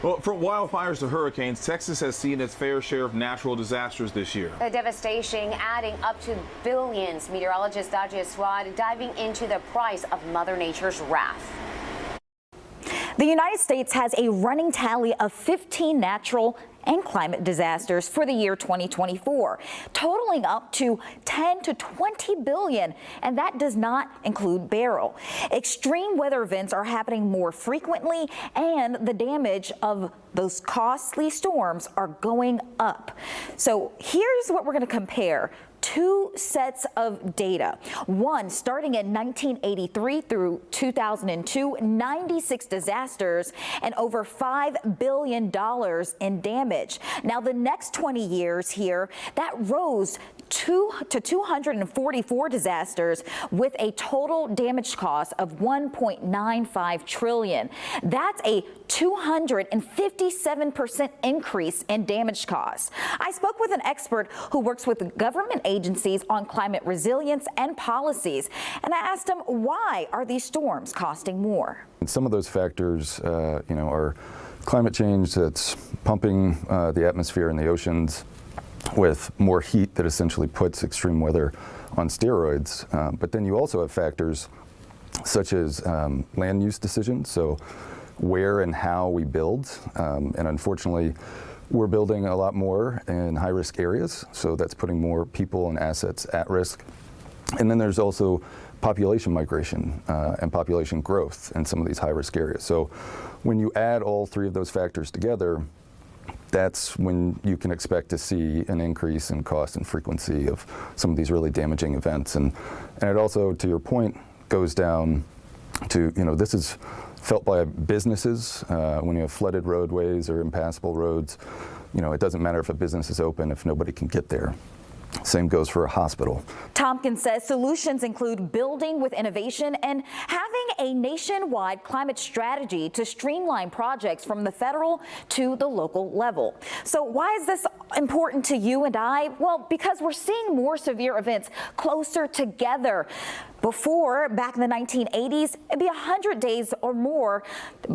Well, from wildfires to hurricanes, Texas has seen its fair share of natural disasters this year. The devastation adding up to billions. Meteorologist Dajia Swad diving into the price of Mother Nature's wrath. The United States has a running tally of 15 natural and climate disasters for the year 2024, totaling up to 10 to 20 billion, and that does not include Beryl. Extreme weather events are happening more frequently, and the damage of those costly storms are going up. So here's what we're going to compare. Two sets of data. One starting in 1983 through 2002, 96 disasters and over $5 billion in damage. Now the next 20 years here, that rose to 244 disasters with a total damage cost of $1.95 trillion. That's a 257% increase in damage costs. I spoke with an expert who works with government agencies on climate resilience and policies, and I asked him, why are these storms costing more? And some of those factors, are climate change that's pumping the atmosphere and the oceans with more heat that essentially puts extreme weather on steroids. But then you also have factors such as land use decisions, so where and how we build. And unfortunately, we're building a lot more in high-risk areas, so that's putting more people and assets at risk. And then there's also population migration and population growth in some of these high-risk areas. So when you add all three of those factors together, that's when you can expect to see an increase in cost and frequency of some of these really damaging events. And it also, to your point, goes down to, this is felt by businesses. When you have flooded roadways or impassable roads, it doesn't matter if a business is open if nobody can get there. Same goes for a hospital. Tompkins says solutions include building with innovation and having a nationwide climate strategy to streamline projects from the federal to the local level. So why is this important to you and I? Well, because we're seeing more severe events closer together. Before, back in the 1980s, it'd be 100 days or more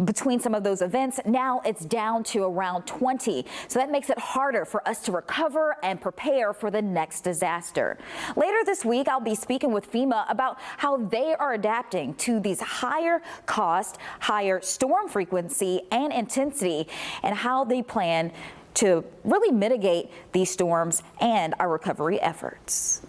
between some of those events. Now it's down to around 20. So that makes it harder for us to recover and prepare for the next disaster. Later this week, I'll be speaking with FEMA about how they are adapting to these higher cost, higher storm frequency and intensity, and how they plan to really mitigate these storms and our recovery efforts.